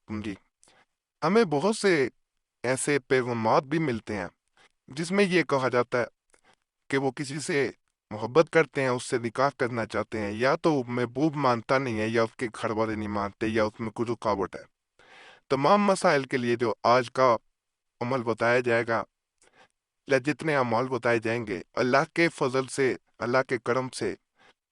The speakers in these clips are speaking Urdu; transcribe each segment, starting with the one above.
جی، ہمیں بہت سے ایسے پیغامات بھی ملتے ہیں جس میں یہ کہا جاتا ہے کہ وہ کسی سے محبت کرتے ہیں، اس سے نکاح کرنا چاہتے ہیں، یا تو محبوب مانتا نہیں ہے، یا اس کے گھر والے نہیں مانتے، یا اس میں کوئی رکاوٹ ہے۔ تمام مسائل کے لیے جو آج کا عمل بتایا جائے گا، یا جتنے اعمال بتائے جائیں گے، اللہ کے فضل سے، اللہ کے کرم سے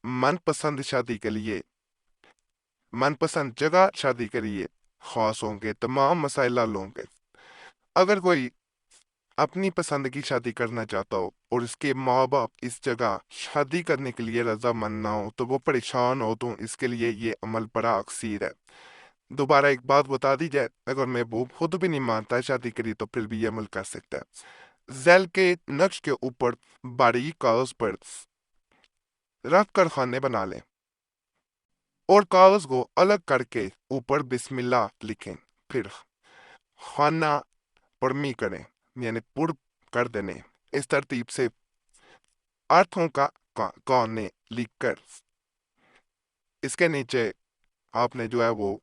من پسند شادی کے لیے، من پسند جگہ شادی کے لیے خاص ہوں گے، تمام مسائل حل ہوں گے۔ اگر کوئی اپنی پسند کی شادی کرنا چاہتا ہو اور اس کے ماں باپ اس جگہ شادی کرنے کے لیے رضامند نہ ہو تو وہ پریشان ہو، تو اس کے لیے یہ عمل بڑا اکثیر ہے۔ دوبارہ ایک بات بتا دی جائے، اگر محبوب خود بھی نہیں مانتا ہے شادی کے لیے تو پھر بھی یہ عمل کر سکتا ہے۔ ذیل کے نقش کے اوپر باریک کاغذ پر رکھ کر خانے بنا لیں اور کاغذ کو الگ کر کے اوپر بسم اللہ لکھیں، پھر خانہ پرمی کریں، یعنی پر کر دینے۔ اس ترتیب سے آٹھوں کا کونے لکھ کر اس کے نیچے آپ نے جو ہے وہ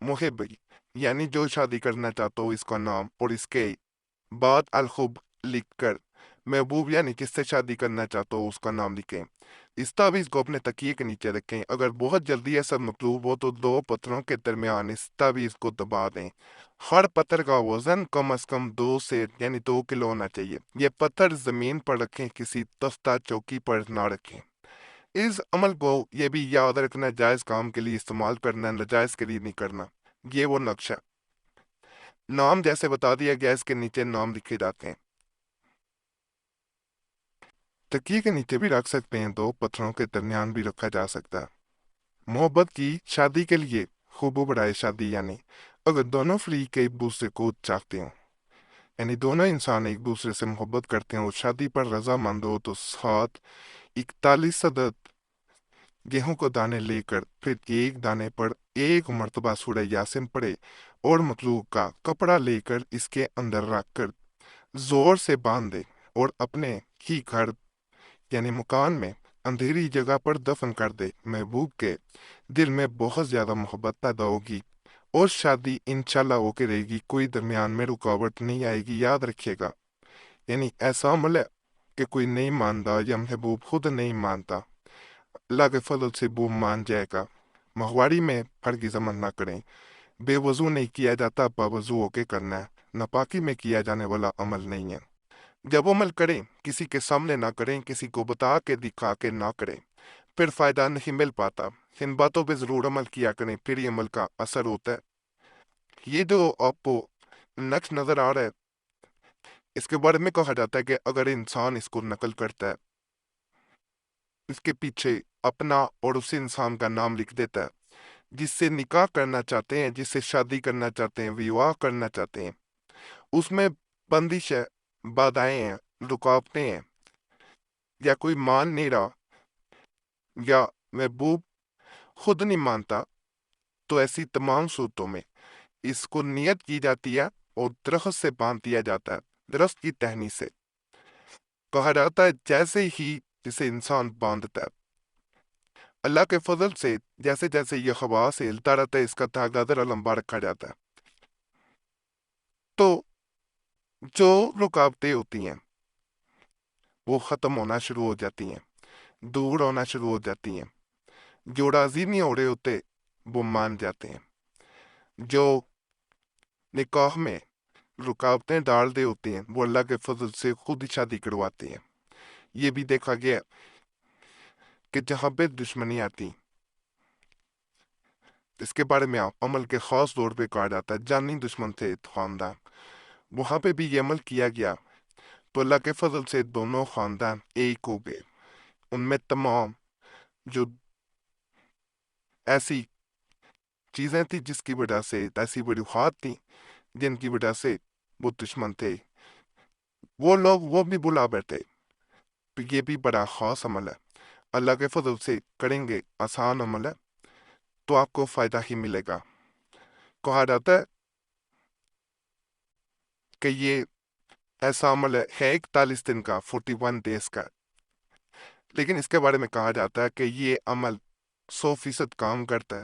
محب، یعنی جو شادی کرنا چاہتا ہو، اس کا نام، اور اس کے بعد الخب لکھ کر محبوب یعنی جس سے شادی کرنا چاہتا ہو اس کا نام لکھیں۔ اس تعویذ کو اپنے تکیے کے نیچے رکھیں۔ اگر بہت جلدی ایسا مطلوب ہو تو دو پتھروں کے درمیان اس تعویذ کو دبا دیں۔ ہر پتھر کا وزن کم از کم 2 یعنی 2 کلو ہونا چاہیے۔ یہ پتھر زمین پر رکھیں، کسی تختہ چوکی پر نہ رکھیں۔ اس عمل کو یہ بھی یاد رکھنا، جائز کام کے لیے استعمال کرنا، ناجائز کے لیے نہیں کرنا۔ یہ وہ نقشہ نام جیسے بتا دیا گیا، اس کے نیچے نام لکھے جاتے ہیں۔ تکیے کے نیچے بھی رکھ سکتے ہیں، دو پتھروں کے درمیان بھی رکھا جا سکتا ہے۔ محبت کی شادی کے لیے خوب و برائے شادی، یعنی اگر دونوں فریق ایک دوسرے کو چاہتے ہوں، یعنی دونوں انسان ایک دوسرے سے محبت کرتے ہیں اور شادی پر رضامند ہو، تو ساتھ 41 عدد گیہوں کو دانے لے کر پھر ایک دانے پر ایک مرتبہ سورہ یاسین پڑھے اور مطلوب کا کپڑا لے کر اس کے اندر رکھ کر زور سے باندھ دے اور اپنے ہی گھر یعنی مکان میں اندھیری جگہ پر دفن کر دے۔ محبوب کے دل میں بہت زیادہ محبت پیدا ہوگی اور شادی انشاءاللہ ہو کے رہے گی، کوئی درمیان میں رکاوٹ نہیں آئے گی۔ یاد رکھیے گا، یعنی ایسا عمل ہے کہ کوئی نہیں مانتا یا محبوب خود نہیں مانتا، اللہ کے فضل سے وہ مان جائے گا۔ ماہواری میں ہرگز عمل نہ کریں۔ بے وضو نہیں کیا جاتا، باوضو ہو کے کرنا ہے۔ ناپاکی میں کیا جانے والا عمل نہیں ہے۔ جب عمل کریں کسی کے سامنے نہ کریں، کسی کو بتا کے دکھا کے نہ کریں، پھر فائدہ نہیں مل پاتا۔ ان باتوں پہ ضرور عمل کیا کریں، پھر یہ عمل کا اثر ہوتا ہے۔ یہ جو آپ کو نقش نظر آ رہا ہے، اس کے بارے میں کہا جاتا ہے کہ اگر انسان اس کو نقل کرتا ہے، اس کے پیچھے اپنا اور اس انسان کا نام لکھ دیتا ہے جس سے نکاح کرنا چاہتے ہیں، جس سے شادی کرنا چاہتے ہیں، وواہ کرنا چاہتے ہیں، اس میں بندش ہے، بادائیں ہیں، رکاوٹیں ہیں، یا کوئی مان نہیں رہا، یا محبوب خود نہیں مانتا، تو ایسی تمام صورتوں میں اس کو نیت کی جاتی ہے اور درخت سے باندھ دیا جاتا ہے، درخت کی ٹہنی سے۔ کہا جاتا ہے جیسے ہی جسے انسان باندھتا ہے، اللہ کے فضل سے جیسے جیسے یہ ہوا سے ہلتا رہتا ہے، اس کا دھاگا ذرا لمبا رکھا جاتا ہے، تو جو رکاوٹیں ہوتی ہیں وہ ختم ہونا شروع ہو جاتی ہیں، دور ہونا شروع ہو جاتی ہیں۔ جو راضی نہیں ہو رہے ہوتے وہ مان جاتے ہیں۔ جو نکاح میں رکاوٹیں ڈال دے ہوتے ہیں وہ اللہ کے فضل سے خود ہی شادی کرواتے ہیں۔ یہ بھی دیکھا گیا کہ جہاں پہ دشمنی آتی، اس کے بارے میں عمل کے خاص طور پہ کہا جاتا ہے جانی دشمن تھے خاندان، وہاں پہ بھی یہ عمل کیا گیا تو اللہ کے فضل سے دونوں خاندان ایک ہو گئے۔ ان میں تمام جو ایسی چیزیں تھیں جس کی وجہ سے، ایسی وجوہات تھیں جن کی وجہ سے وہ دشمن تھے، وہ لوگ وہ بھی بلا بیٹھے۔ یہ بھی بڑا خاص عمل ہے، اللہ کے فضل سے کریں گے، آسان عمل ہے تو آپ کو فائدہ ہی ملے گا۔ کہا جاتا ہے کہ یہ ایسا عمل ہے 41 دن کا، 41 days کا، لیکن اس کے بارے میں کہا جاتا ہے کہ یہ عمل 100% کام کرتا ہے۔